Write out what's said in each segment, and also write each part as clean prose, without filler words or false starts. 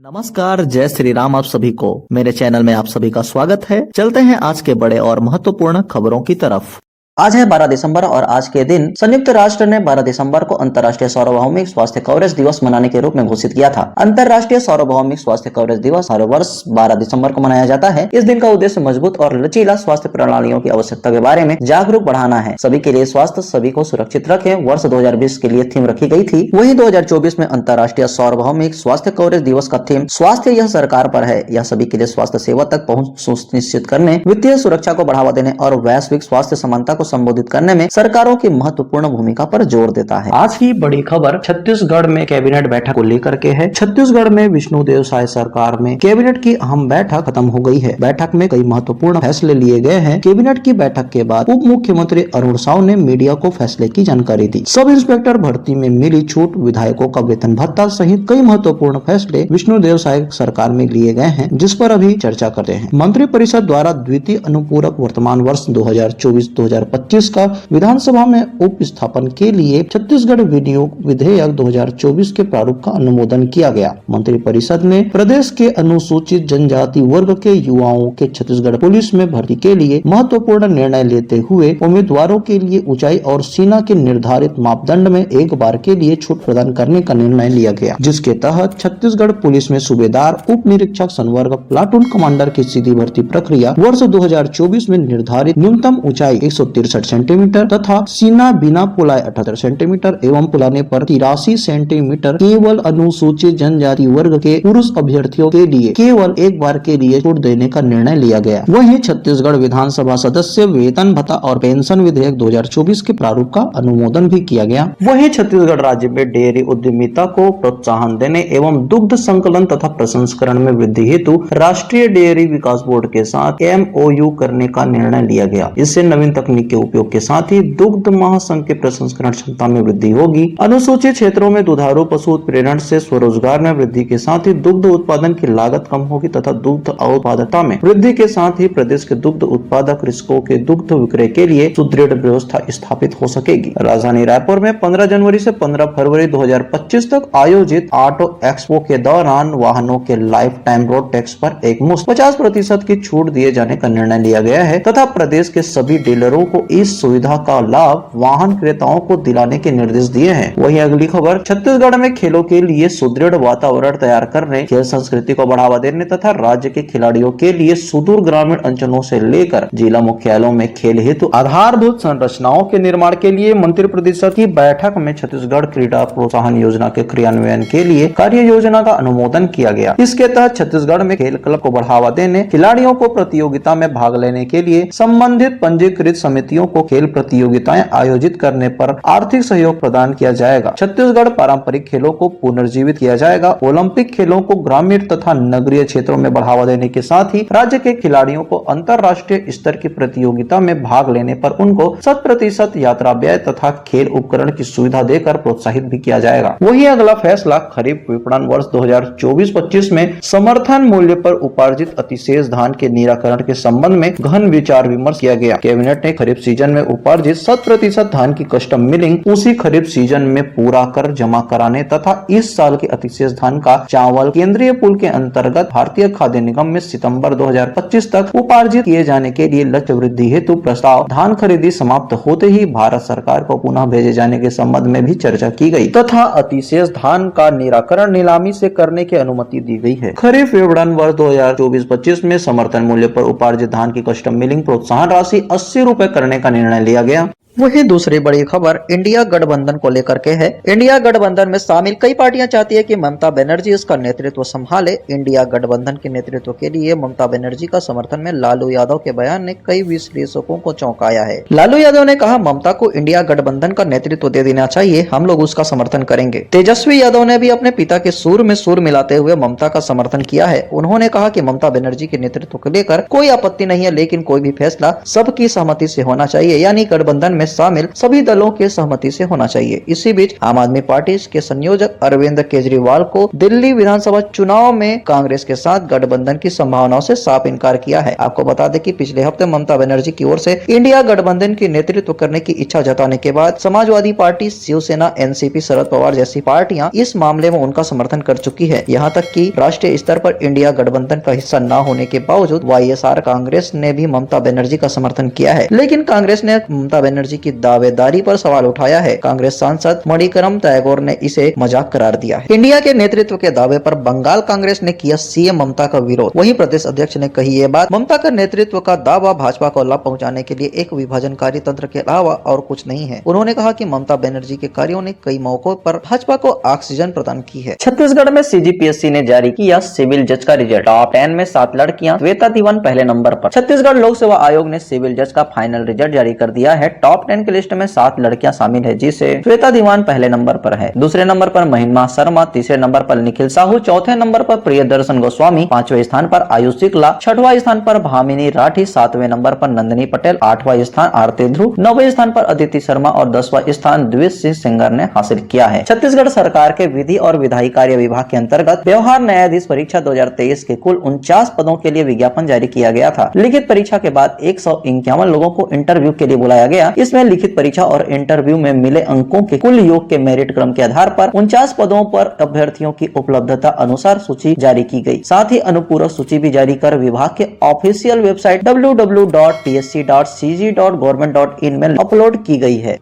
नमस्कार, जय श्री राम। आप सभी को मेरे चैनल में आप सभी का स्वागत है। चलते हैं आज के बड़े और महत्वपूर्ण खबरों की तरफ। आज है 12 दिसंबर और आज के दिन संयुक्त राष्ट्र ने 12 दिसंबर को अंतर्राष्ट्रीय सार्वभौमिक स्वास्थ्य कवरेज दिवस मनाने के रूप में घोषित किया था। अंतर्राष्ट्रीय सार्वभौमिक स्वास्थ्य कवरेज दिवस हर वर्ष 12 दिसंबर को मनाया जाता है। इस दिन का उद्देश्य मजबूत और लचीला स्वास्थ्य प्रणालियों की आवश्यकता के बारे में जागरूक बढ़ाना है। सभी के लिए स्वास्थ्य, सभी को सुरक्षित रखें वर्ष 2020 के लिए थीम रखी गई थी। वही 2024 में अंतर्राष्ट्रीय सार्वभौमिक स्वास्थ्य कवरेज दिवस का थीम स्वास्थ्य यह सरकार पर है। यह सभी के लिए स्वास्थ्य सेवा तक पहुँच सुनिश्चित करने, वित्तीय सुरक्षा को बढ़ावा देने और वैश्विक स्वास्थ्य समानता को संबोधित करने में सरकारों की महत्वपूर्ण भूमिका पर जोर देता है। आज की बड़ी खबर छत्तीसगढ़ में कैबिनेट बैठक को लेकर के है। छत्तीसगढ़ में विष्णुदेव साय सरकार में कैबिनेट की अहम बैठक खत्म हो गई है। बैठक में कई महत्वपूर्ण फैसले लिए गए हैं। कैबिनेट की बैठक के बाद उप मुख्यमंत्री अरुण साव ने मीडिया को फैसले की जानकारी दी। सब इंस्पेक्टर भर्ती में मिली छूट, विधायकों का वेतन भत्ता सहित कई महत्वपूर्ण फैसले विष्णुदेव साय सरकार में लिए गए हैं, जिस पर अभी चर्चा करते हैं। मंत्रिपरिषद द्वारा द्वितीय अनुपूरक वर्तमान वर्ष 2024-2025 का विधानसभा में उपस्थापन के लिए छत्तीसगढ़ विनियोग विधेयक 2024 के प्रारूप का अनुमोदन किया गया। मंत्रिपरिषद ने प्रदेश के अनुसूचित जनजाति वर्ग के युवाओं के छत्तीसगढ़ पुलिस में भर्ती के लिए महत्वपूर्ण निर्णय लेते हुए उम्मीदवारों के लिए ऊंचाई और सीना के निर्धारित मापदंड में एक बार के लिए छूट प्रदान करने का निर्णय लिया गया, जिसके तहत छत्तीसगढ़ पुलिस में सूबेदार, उप निरीक्षक संवर्ग, प्लाटून कमांडर की सीधी भर्ती प्रक्रिया वर्ष 2024 में निर्धारित न्यूनतम ऊंचाई 163 सेंटीमीटर तथा सीना बिना पुलाए 78 सेंटीमीटर एवं पुलाने पर 83 सेंटीमीटर केवल अनुसूचित जनजाति वर्ग के पुरुष अभ्यर्थियों के लिए केवल एक बार के लिए छूट देने का निर्णय लिया गया। वहीं छत्तीसगढ़ विधानसभा सदस्य वेतन भत्ता और पेंशन विधेयक 2024 के प्रारूप का अनुमोदन भी किया गया। वहीं छत्तीसगढ़ राज्य में डेयरी उद्यमिता को प्रोत्साहन देने एवं दुग्ध संकलन तथा प्रसंस्करण में वृद्धि हेतु राष्ट्रीय डेयरी विकास बोर्ड के साथ MOU करने का निर्णय लिया गया। इससे नवीन तकनीक के उपयोग के साथ ही दुग्ध महासंघ के प्रसंस्करण क्षमता में वृद्धि होगी। अनुसूचित क्षेत्रों में दुधारू पशु उत्प्रेरण से स्वरोजगार में वृद्धि के साथ ही दुग्ध उत्पादन की लागत कम होगी तथा दुग्ध उत्पादकता में वृद्धि के साथ ही प्रदेश के दुग्ध उत्पादक कृषकों के दुग्ध विक्रय के लिए सुदृढ़ व्यवस्था स्थापित हो सकेगी। राजधानी रायपुर में 15 जनवरी से 15 फरवरी 2025 तक आयोजित ऑटो एक्सपो के दौरान वाहनों के लाइफ टाइम रोड टैक्स पर एक मुश्त 50% की छूट दिए जाने का निर्णय लिया गया है तथा प्रदेश के सभी डीलरों को इस सुविधा का लाभ वाहन क्रेताओं को दिलाने के निर्देश दिए हैं। वहीं अगली खबर, छत्तीसगढ़ में खेलों के लिए सुदृढ़ वातावरण तैयार करने, खेल संस्कृति को बढ़ावा देने तथा राज्य के खिलाड़ियों के लिए सुदूर ग्रामीण अंचलों से लेकर जिला मुख्यालयों में खेल हेतु आधारभूत संरचनाओं के निर्माण के लिए मंत्रिपरिषद की बैठक में छत्तीसगढ़ क्रीड़ा प्रोत्साहन योजना के क्रियान्वयन के लिए कार्य योजना का अनुमोदन किया गया। इसके तहत छत्तीसगढ़ में खेल क्लब को बढ़ावा देने, खिलाड़ियों को प्रतियोगिता में भाग लेने के लिए संबंधित पंजीकृत समितियों को खेल प्रतियोगिताएं आयोजित करने पर आर्थिक सहयोग प्रदान किया जाएगा। छत्तीसगढ़ पारंपरिक खेलों को पुनर्जीवित किया जाएगा। ओलंपिक खेलों को ग्रामीण तथा नगरीय क्षेत्रों में बढ़ावा देने के साथ ही राज्य के खिलाड़ियों को अंतर्राष्ट्रीय स्तर की प्रतियोगिता में भाग लेने पर उनको 100% यात्रा व्यय तथा खेल उपकरण की सुविधा देकर प्रोत्साहित भी किया जाएगा। वही अगला फैसला, खरीफ विपणन वर्ष 2024-25 में समर्थन मूल्य पर उपार्जित अतिशेष धान के निराकरण के संबंध में गहन विचार विमर्श किया गया। कैबिनेट ने खरीफ सीजन में उपार्जित 100% धान की कस्टम मिलिंग उसी खरीफ सीजन में पूरा कर जमा कराने तथा इस साल के अतिशेष धान का चावल केंद्रीय पूल के अंतर्गत भारतीय खाद्य निगम में सितंबर 2025 तक उपार्जित किए जाने के लिए लक्ष्य वृद्धि हेतु प्रस्ताव धान खरीदी समाप्त होते ही भारत सरकार को पुनः भेजे जाने के संबंध में भी चर्चा की गई तथा अतिशेष धान का निराकरण नीलामी से करने की अनुमति दी गई है। खरीफ विपणन वर्ष 2024-25 में समर्थन मूल्य पर उपार्जित धान की कस्टम मिलिंग प्रोत्साहन राशि 80 रुपए करने का निर्णय लिया गया। वही दूसरी बड़ी खबर इंडिया गठबंधन को लेकर के है। इंडिया गठबंधन में शामिल कई पार्टियां चाहती है कि ममता बनर्जी इसका नेतृत्व संभाले। इंडिया गठबंधन के नेतृत्व के लिए ममता बनर्जी का समर्थन में लालू यादव के बयान ने कई विश्लेषकों को चौंकाया है। लालू यादव ने कहा, ममता को इंडिया गठबंधन का नेतृत्व दे देना चाहिए, हम लोग उसका समर्थन करेंगे। तेजस्वी यादव ने भी अपने पिता के सुर में सुर मिलाते हुए ममता का समर्थन किया है। उन्होंने कहा कि ममता बनर्जी के नेतृत्व को लेकर कोई आपत्ति नहीं है, लेकिन कोई भी फैसला सबकी सहमति से होना चाहिए, यानी गठबंधन में शामिल सभी दलों के सहमति से होना चाहिए। इसी बीच आम आदमी पार्टी के संयोजक अरविंद केजरीवाल को दिल्ली विधानसभा चुनाव में कांग्रेस के साथ गठबंधन की संभावनाओं से साफ इनकार किया है। आपको बता दें कि पिछले हफ्ते ममता बनर्जी की ओर से इंडिया गठबंधन की नेतृत्व करने की इच्छा जताने के बाद समाजवादी पार्टी, शिवसेना, एनसीपी, शरद पवार जैसी पार्टियां इस मामले में उनका समर्थन कर चुकी है। यहाँ तक कि राष्ट्रीय स्तर पर इंडिया गठबंधन का हिस्सा न होने के बावजूद वाईएसआर कांग्रेस ने भी ममता बनर्जी का समर्थन किया है, लेकिन कांग्रेस ने ममता बनर्जी की दावेदारी पर सवाल उठाया है। कांग्रेस सांसद मणिकरण टैगोर ने इसे मजाक करार दिया है। इंडिया के नेतृत्व के दावे पर बंगाल कांग्रेस ने किया सीएम ममता का विरोध। वहीं प्रदेश अध्यक्ष ने कही ये बात, ममता का नेतृत्व का दावा भाजपा को लाभ पहुंचाने के लिए एक विभाजनकारी तंत्र के अलावा और कुछ नहीं है। उन्होंने कहा कि ममता बनर्जी के कार्यों ने कई मौकों पर भाजपा को ऑक्सीजन प्रदान की है। छत्तीसगढ़ में सीजीपीएससी ने जारी किया सिविल जज का रिजल्ट। टॉप 10 में 7 लड़कियां, श्वेता दीवान पहले नंबर पर। छत्तीसगढ़ लोक सेवा आयोग ने सिविल जज का फाइनल रिजल्ट जारी कर दिया है। टॉप 10 की लिस्ट में 7 लड़कियां शामिल है, जिसे श्वेता दीवान पहले नंबर पर है, दूसरे नंबर पर महिमा शर्मा, तीसरे नंबर पर निखिल साहू, चौथे नंबर पर प्रियदर्शन गोस्वामी, पांचवें स्थान पर आयुष शुक्ला, छठवां स्थान पर भामिनी राठी, सातवें नंबर पर नंदिनी पटेल, आठवां स्थान आरती ध्रुव, 9वें स्थान पर अदिति शर्मा और 10वां स्थान द्विज सिंह सेंगर ने हासिल किया है। छत्तीसगढ़ सरकार के विधि और विधायी कार्य विभाग के अंतर्गत व्यवहार न्यायाधीश परीक्षा 2023 के कुल 49 पदों के लिए विज्ञापन जारी किया गया था। लिखित परीक्षा के बाद 151 लोगों को इंटरव्यू के लिए बुलाया गया। इसमें लिखित परीक्षा और इंटरव्यू में मिले अंकों के कुल योग के मेरिट क्रम के आधार पर 49 पदों पर अभ्यर्थियों की उपलब्धता अनुसार सूची जारी की गई। साथ ही अनुपूरक सूची भी जारी कर विभाग के ऑफिशियल वेबसाइट www.tsc.cg.government.in में अपलोड की गई है।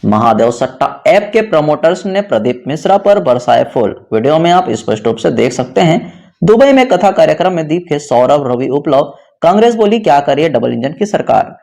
महादेव सट्टा ऐप के प्रमोटर्स ने प्रदीप मिश्रा पर बरसाए फूल। वीडियो में आप स्पष्ट रूप से देख सकते हैं। दुबई में कथा कार्यक्रम में दीप के सौरभ, रवि उपलव, कांग्रेस बोली क्या करिए डबल इंजन की सरकार।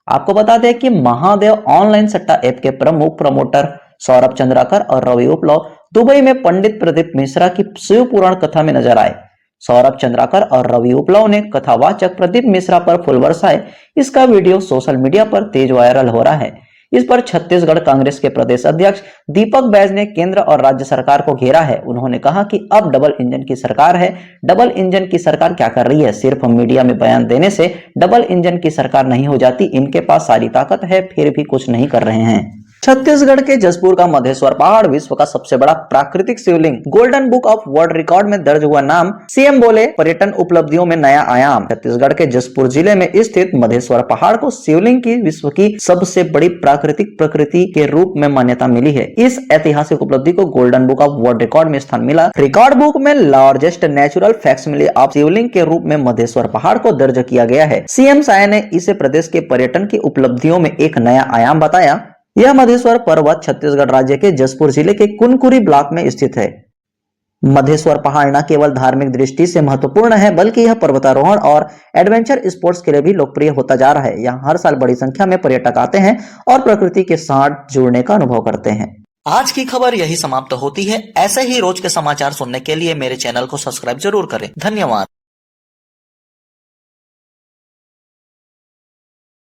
आपको बता दें कि महादेव ऑनलाइन सट्टा ऐप के प्रमुख प्रमोटर सौरभ चंद्राकर और रवि उपलव दुबई में पंडित प्रदीप मिश्रा की शिव पुराण कथा में नजर आए। सौरभ चंद्राकर और रवि उपलव ने कथावाचक प्रदीप मिश्रा पर फूल बरसाए। इसका वीडियो सोशल मीडिया पर तेज वायरल हो रहा है। इस पर छत्तीसगढ़ कांग्रेस के प्रदेश अध्यक्ष दीपक बैज ने केंद्र और राज्य सरकार को घेरा है। उन्होंने कहा कि अब डबल इंजन की सरकार है। डबल इंजन की सरकार क्या कर रही है? सिर्फ मीडिया में बयान देने से डबल इंजन की सरकार नहीं हो जाती। इनके पास सारी ताकत है, फिर भी कुछ नहीं कर रहे हैं। छत्तीसगढ़ के जसपुर का मधेश्वर पहाड़ विश्व का सबसे बड़ा प्राकृतिक शिवलिंग, golden book of world record में दर्ज हुआ नाम। सीएम बोले पर्यटन उपलब्धियों में नया आयाम। छत्तीसगढ़ के जसपुर जिले में स्थित मधेश्वर पहाड़ को शिवलिंग की विश्व की सबसे बड़ी प्राकृतिक प्रकृति के रूप में मान्यता मिली है। इस ऐतिहासिक उपलब्धि को golden book of world record में स्थान मिला। रिकॉर्ड बुक में लार्जेस्ट नेचुरल फैक्सिमिली ऑफ शिवलिंग के रूप में मधेश्वर पहाड़ को दर्ज किया गया है। सीएम साय ने इसे प्रदेश के पर्यटन की उपलब्धियों में एक नया आयाम बताया। यह मधेश्वर पर्वत छत्तीसगढ़ राज्य के जसपुर जिले के कुनकुरी ब्लॉक में स्थित है। मधेश्वर पहाड़ न केवल धार्मिक दृष्टि से महत्वपूर्ण है, बल्कि यह पर्वतारोहण और एडवेंचर स्पोर्ट्स के लिए भी लोकप्रिय होता जा रहा है। यहाँ हर साल बड़ी संख्या में पर्यटक आते हैं और प्रकृति के साथ जुड़ने का अनुभव करते हैं। आज की खबर यही समाप्त होती है। ऐसे ही रोज के समाचार सुनने के लिए मेरे चैनल को सब्सक्राइब जरूर करें। धन्यवाद।